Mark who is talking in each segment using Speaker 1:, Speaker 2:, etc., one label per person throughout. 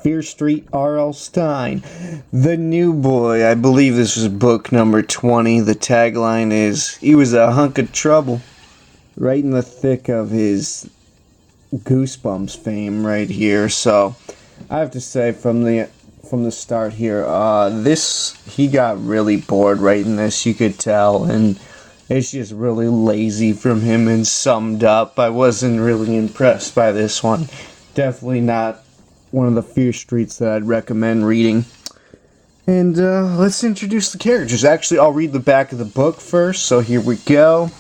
Speaker 1: Fear Street R.L. Stine, the new boy. I believe this was book number 20. The tagline is, he was a hunk of trouble. Right in the thick of his Goosebumps fame right here. So, I have to say from the start here, he got really bored writing this, you could tell, and it's just really lazy from him and summed up. I wasn't really impressed by this one. Definitely not one of the Fear Streets that I'd recommend reading. And let's introduce the characters. Actually, I'll read the back of the book first, so here we go.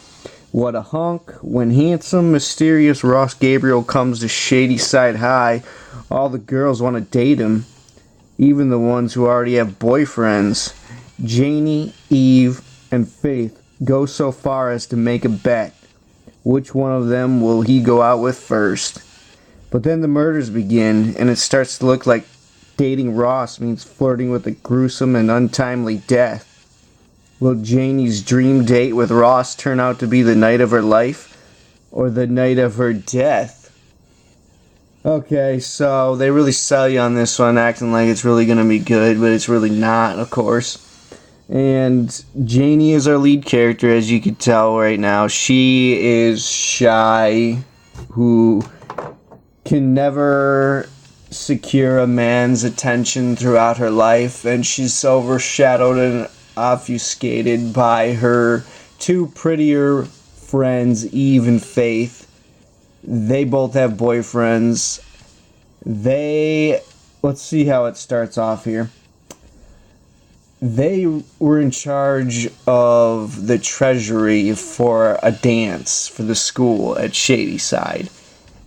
Speaker 1: What a hunk. When handsome, mysterious Ross Gabriel comes to Shadyside High, all the girls want to date him, even the ones who already have boyfriends. Janie, Eve, and Faith go so far as to make a bet. Which one of them will he go out with first? But then the murders begin, and it starts to look like dating Ross means flirting with a gruesome and untimely death. Will Janie's dream date with Ross turn out to be the night of her life, or the night of her death? Okay, so they really sell you on this one, acting like it's really going to be good, but it's really not, of course. And Janie is our lead character, as you can tell right now. She is shy, who can never secure a man's attention throughout her life, and she's overshadowed and obfuscated by her two prettier friends, Eve and Faith. They both have boyfriends. Let's see how it starts off here. They were in charge of the treasury for a dance for the school at Shadyside.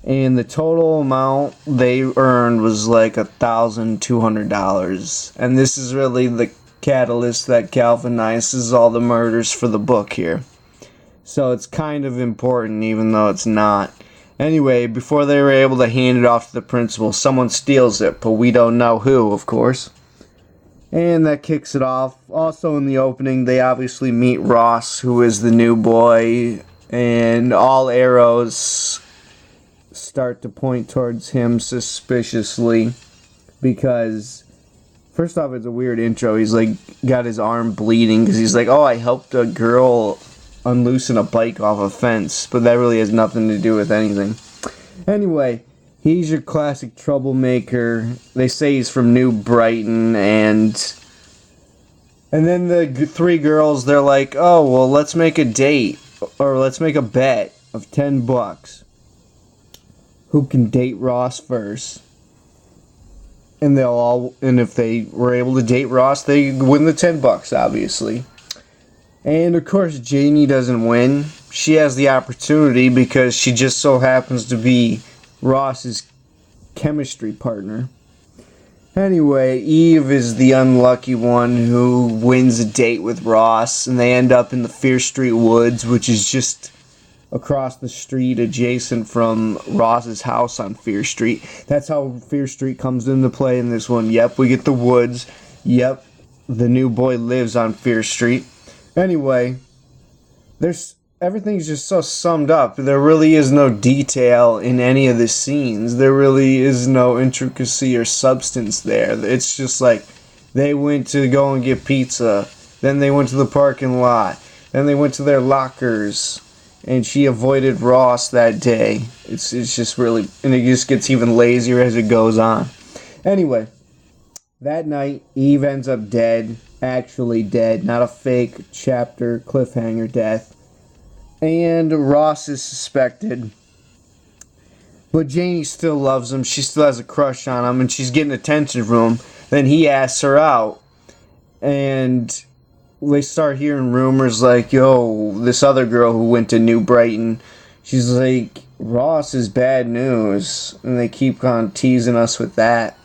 Speaker 1: And the total amount they earned was like $1,200. And this is really the catalyst that galvanizes all the murders for the book here. So it's kind of important, even though it's not. Anyway, before they were able to hand it off to the principal, someone steals it, but we don't know who, of course. And that kicks it off. Also in the opening, they obviously meet Ross, who is the new boy, and all arrows start to point towards him suspiciously, because first off, it's a weird intro. He's like got his arm bleeding because he's like, oh, I helped a girl unloosen a bike off a fence, but that really has nothing to do with anything. Anyway, he's your classic troublemaker. They say he's from New Brighton, and then the three girls, they're like, oh, well, let's make a date, or let's make a bet of $10. Who can date Ross first? And if they were able to date Ross, they win the $10, obviously. And of course, Janie doesn't win. She has the opportunity because she just so happens to be Ross's chemistry partner. Anyway, Eve is the unlucky one who wins a date with Ross, and they end up in the Fear Street Woods, which is just across the street adjacent from Ross's house on Fear Street. That's how Fear Street comes into play in this one. Yep, we get the woods. Yep, the new boy lives on Fear Street. Anyway, everything's just so summed up. There really is no detail in any of the scenes. There really is no intricacy or substance there. It's just like they went to go and get pizza, then they went to the parking lot, then they went to their lockers, and she avoided Ross that day. It's just really, and it just gets even lazier as it goes on. Anyway, that night, Eve ends up dead. Actually dead, not a fake chapter cliffhanger death. And Ross is suspected. But Janie still loves him. She still has a crush on him, and she's getting attention from him. Then he asks her out. And they start hearing rumors like, yo, this other girl who went to New Brighton, she's like, Ross is bad news. And they keep on teasing us with that.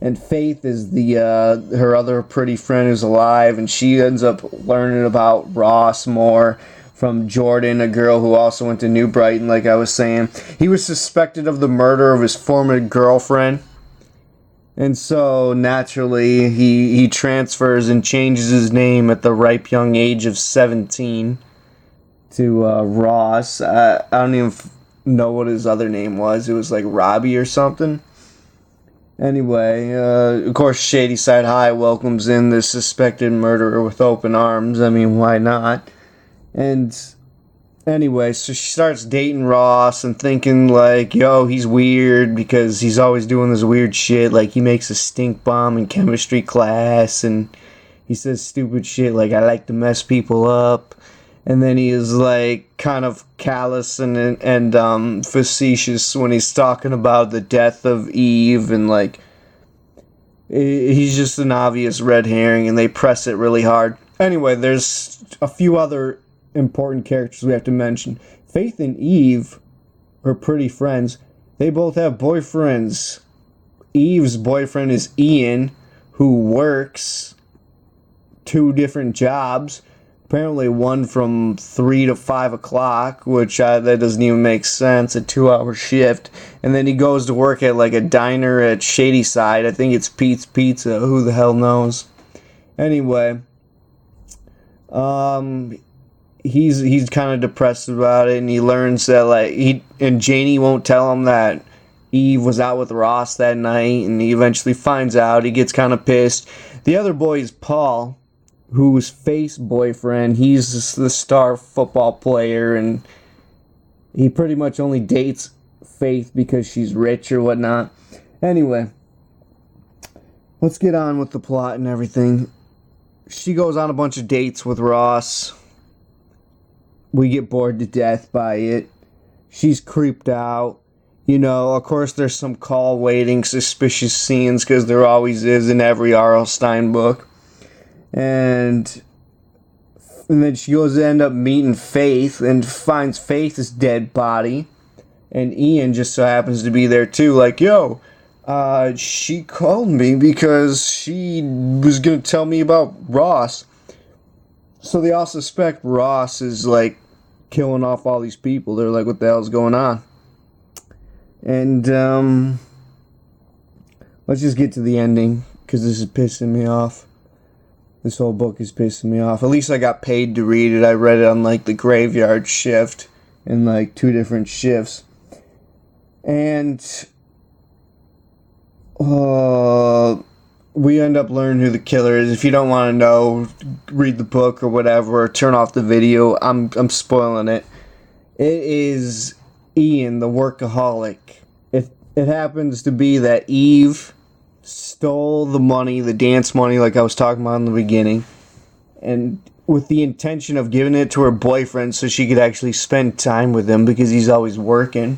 Speaker 1: And Faith is her other pretty friend who's alive, and she ends up learning about Ross more from Jordan, a girl who also went to New Brighton, like I was saying. He was suspected of the murder of his former girlfriend, and so naturally he transfers and changes his name at the ripe young age of 17 to Ross. I don't even know what his other name was. It was like Robbie or something. Anyway, of course, Shadyside High welcomes in the suspected murderer with open arms. I mean, why not? And anyway, so she starts dating Ross and thinking, like, yo, he's weird because he's always doing this weird shit. Like, he makes a stink bomb in chemistry class and he says stupid shit like, I like to mess people up. And then he is, like, kind of callous and facetious when he's talking about the death of Eve. And, like, he's just an obvious red herring and they press it really hard. Anyway, there's a few other important characters we have to mention. Faith and Eve are pretty friends. They both have boyfriends. Eve's boyfriend is Ian, who works 2 different jobs. Apparently one from 3 to 5 o'clock, which that doesn't even make sense, a 2-hour shift. And then he goes to work at like a diner at Shadyside. I think it's Pete's Pizza. Who the hell knows? Anyway, he's kind of depressed about it, and he learns that like Janie won't tell him that Eve was out with Ross that night, and he eventually finds out. He gets kind of pissed. The other boy is Paul, who's Faith's boyfriend. He's the star football player, and he pretty much only dates Faith because she's rich or whatnot. Anyway, let's get on with the plot and everything. She goes on a bunch of dates with Ross. We get bored to death by it. She's creeped out. You know, of course there's some call waiting, suspicious scenes, because there always is in every R.L. Stine book. And then she goes to end up meeting Faith and finds Faith's dead body. And Ian just so happens to be there too. Like, yo, she called me because she was going to tell me about Ross. So they all suspect Ross is like killing off all these people. They're like, what the hell's going on? And let's just get to the ending, because this is pissing me off. This whole book is pissing me off. At least I got paid to read it. I read it on like the graveyard shift in like 2 different shifts. And we end up learning who the killer is. If you don't want to know, read the book or whatever, or turn off the video. I'm spoiling it. It is Ian, the workaholic. It happens to be that Eve stole the money, the dance money, like I was talking about in the beginning, and with the intention of giving it to her boyfriend so she could actually spend time with him because he's always working.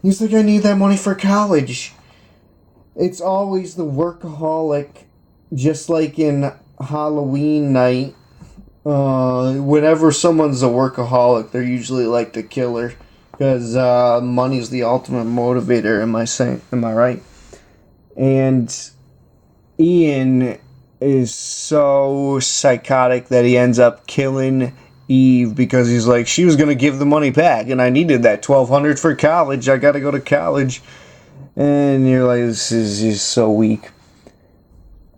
Speaker 1: He's like, I need that money for college. It's always the workaholic, just like in Halloween night. Whenever someone's a workaholic, they're usually like the killer, because money's the ultimate motivator. Am I right? And Ian is so psychotic that he ends up killing Eve because he's like, she was going to give the money back and I needed that $1,200 for college. I got to go to college. And you're like, this is just so weak.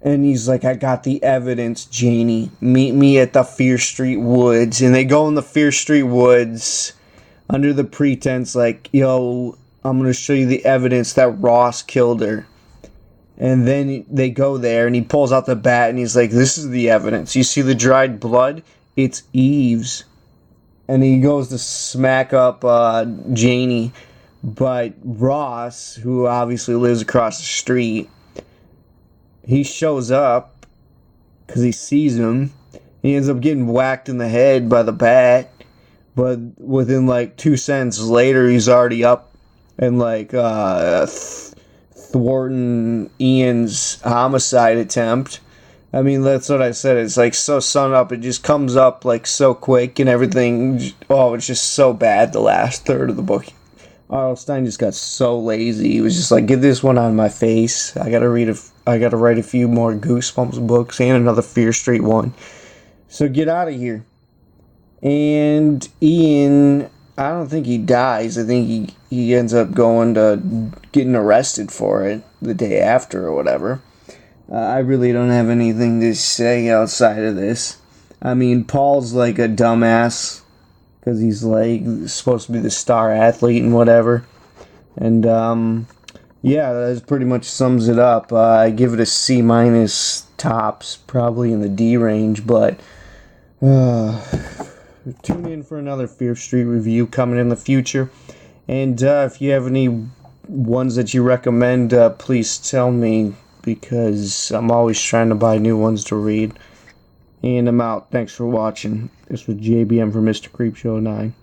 Speaker 1: And he's like, I got the evidence, Janie. Meet me at the Fear Street Woods. And they go in the Fear Street Woods under the pretense like, yo, I'm going to show you the evidence that Ross killed her. And then they go there, and he pulls out the bat, and he's like, this is the evidence. You see the dried blood? It's Eve's. And he goes to smack up Janie. But Ross, who obviously lives across the street, he shows up because he sees him. He ends up getting whacked in the head by the bat. But within like 2 seconds later, he's already up and like thwarting Ian's homicide attempt. I mean, that's what I said. It's like so sun up. It just comes up like so quick and everything. Oh, it's just so bad. The last third of the book. R.L. Stine just got so lazy. He was just like, get this one on my face. I gotta write a few more Goosebumps books and another Fear Street one. So get out of here. And Ian, I don't think he dies. I think he ends up going to getting arrested for it the day after or whatever. I really don't have anything to say outside of this. I mean, Paul's like a dumbass because he's like supposed to be the star athlete and whatever. And Yeah, that pretty much sums it up. I give it a C minus tops, probably in the D range, but uh, tune in for another Fear Street review coming in the future. And if you have any ones that you recommend, please tell me, because I'm always trying to buy new ones to read. And I'm out. Thanks for watching. This was JBM for Mr. Creepshow 9.